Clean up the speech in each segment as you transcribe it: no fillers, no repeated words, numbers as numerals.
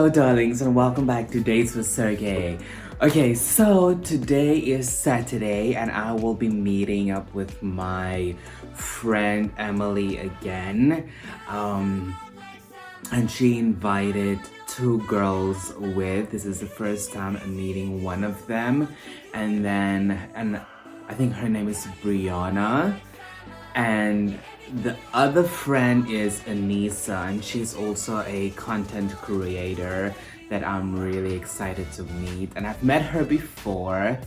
Hello darlings and welcome back to Dates with Sergay. Okay, so today is Saturday and I will be meeting up with my friend Emily again. And she invited two girls with. This is the first time I'm meeting one of them. And I think her name is Brianna. And the other friend is Anissa, and she's also a content creator that I'm really excited to meet. And I've met her before,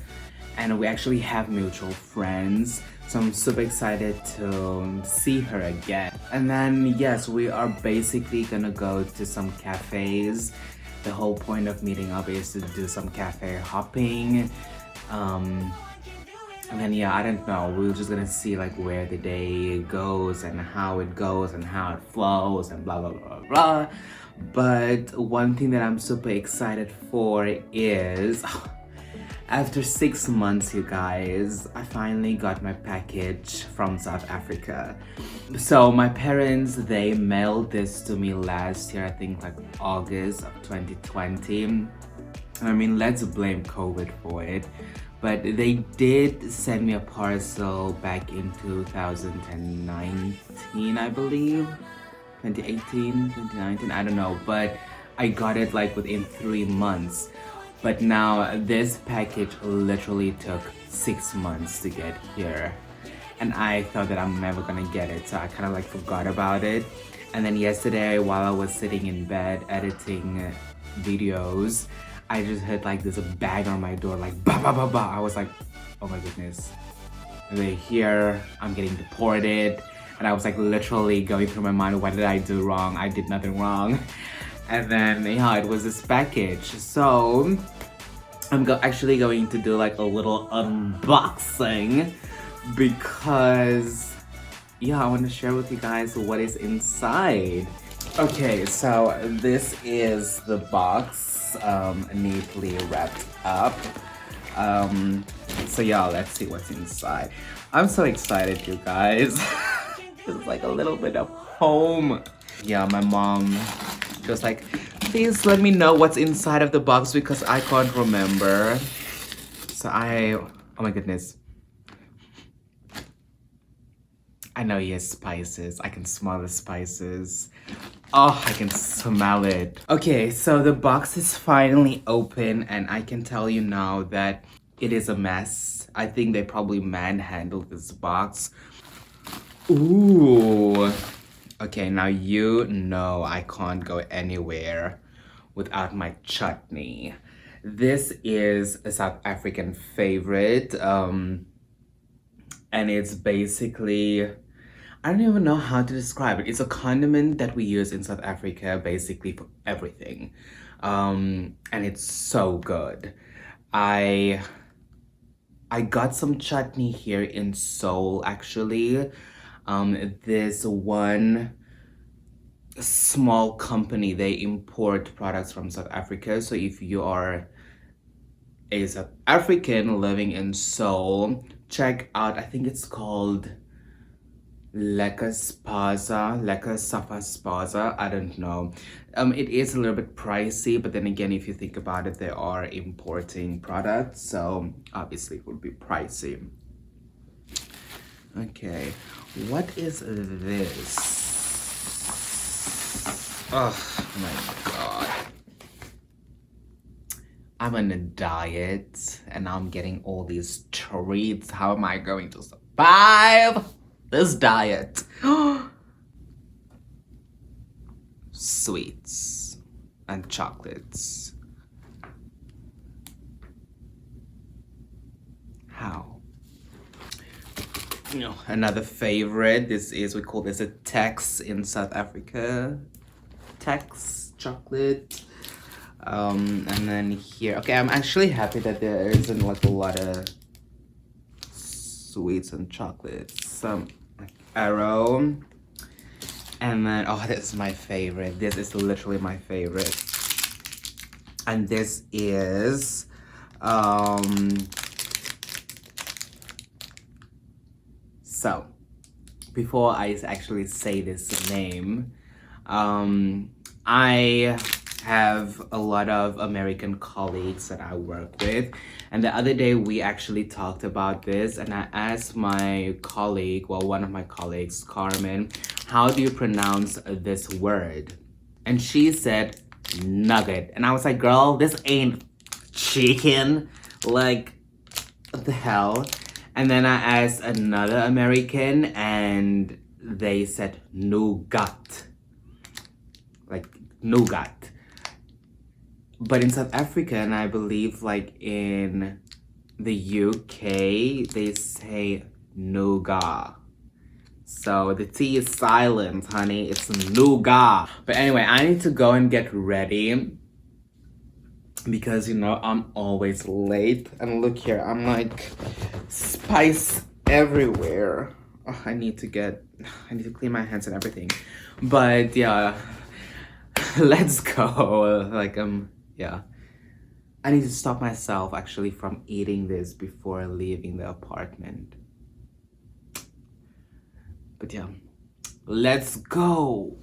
and we actually have mutual friends, so I'm super excited to see her again. And then yes, we are basically gonna go to some cafes. The whole point of meeting up is to do some cafe hopping. And then yeah, I don't know, we're just gonna see like where the day goes and how it goes and how it flows and blah blah blah blah. But one thing that I'm super excited for is after 6 months, you guys, I finally got my package from South Africa. So my parents, they mailed this to me last year, I think like August of 2020. I mean, let's blame COVID for it. But they did send me a parcel back in 2019, I believe. 2018, 2019, I don't know. But I got it like within 3 months. But now this package literally took 6 months to get here. And I thought that I'm never gonna get it, so I kind of like forgot about it. And then yesterday, while I was sitting in bed editing videos, I just heard like there's a bag on my door, like ba ba ba ba. I was like, oh my goodness. They're here, I'm getting deported. And I was like literally going through my mind, what did I do wrong? I did nothing wrong. And then yeah, it was this package. So I'm actually going to do like a little unboxing because yeah, I want to share with you guys what is inside. Okay, so this is the box. Neatly wrapped up. So yeah, let's see what's inside. I'm so excited, you guys. It's like a little bit of home. Yeah, my mom just like, please let me know what's inside of the box because I can't remember. So oh my goodness. I know he has spices. I can smell the spices. Oh, I can smell it. Okay, so the box is finally open and I can tell you now that it is a mess. I think they probably manhandled this box. Ooh. Okay, now you know I can't go anywhere without my chutney. This is a South African favorite. And it's basically, I don't even know how to describe it. It's a condiment that we use in South Africa basically for everything. And it's so good. I got some chutney here in Seoul actually. This one small company, they import products from South Africa. So if you are a South African living in Seoul, check out, I think it's called Lekker Safa Spaza, I don't know. It is a little bit pricey, but then again, if you think about it, they are importing products, so obviously it would be pricey. Okay, what is this? Oh my god. I'm on a diet and I'm getting all these treats. How am I going to survive this diet? Sweets and chocolates. How? You know, another favorite. We call this a Tex in South Africa. Tex chocolate. And then here, okay, I'm actually happy that there isn't like a lot of sweets and chocolates. Some like Arrow. And then, oh, this is my favorite. This is literally my favorite. And this is, so, before I actually say this name, I have a lot of American colleagues that I work with, and the other day we actually talked about this, and I asked my colleague, well, one of my colleagues, Carmen, how do you pronounce this word? And she said nugget, and I was like, girl, this ain't chicken, like, what the hell? And then I asked another American, and they said nougat, like nougat. But in South Africa, and I believe like in the UK, they say nougat. So the T is silent, honey. It's nougat. But anyway, I need to go and get ready because, you know, I'm always late. And look here, I'm like spice everywhere. Oh, I need to clean my hands and everything. But yeah, let's go. Like, yeah. I need to stop myself actually from eating this before leaving the apartment. But yeah, let's go.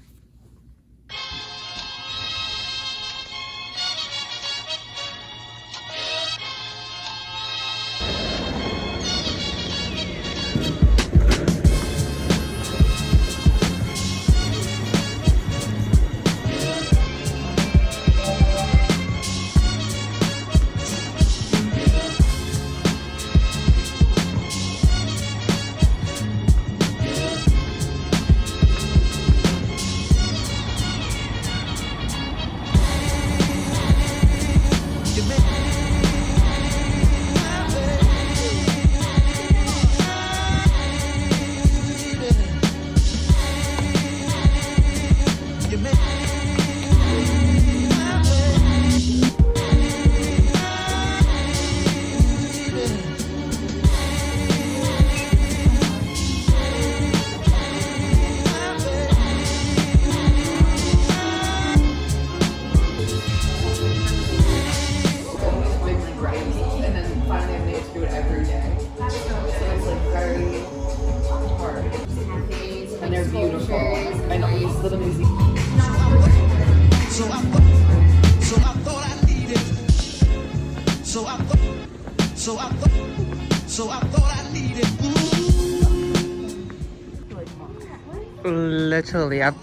Literally, I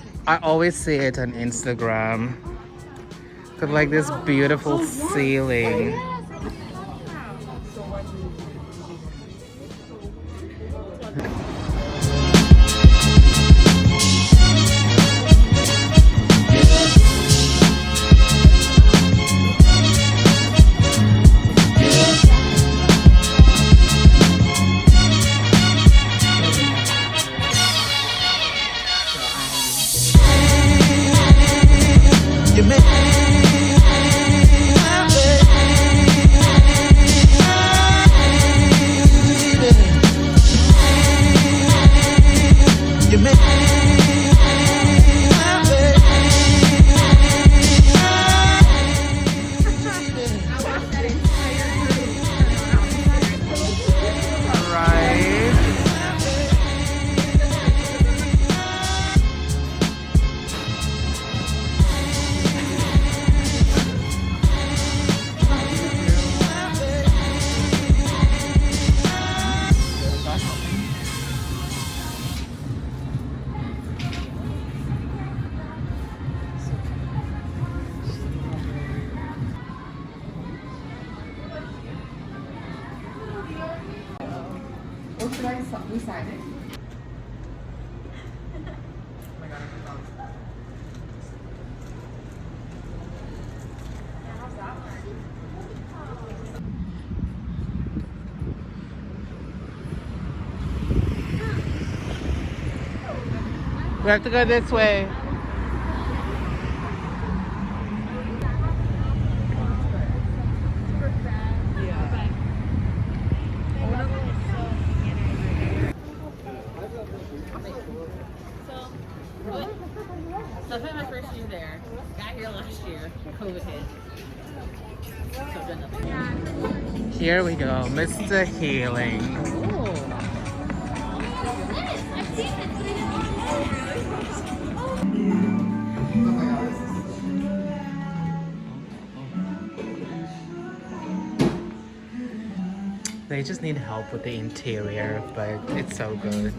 always see it on Instagram. Got like this beautiful ceiling. Or should we sign it? We have to go this way. So I spent my first year there. Got here last year. COVID hit. So I've done nothing. Here we go, Mr. Healing. They just need help with the interior, but it's so good.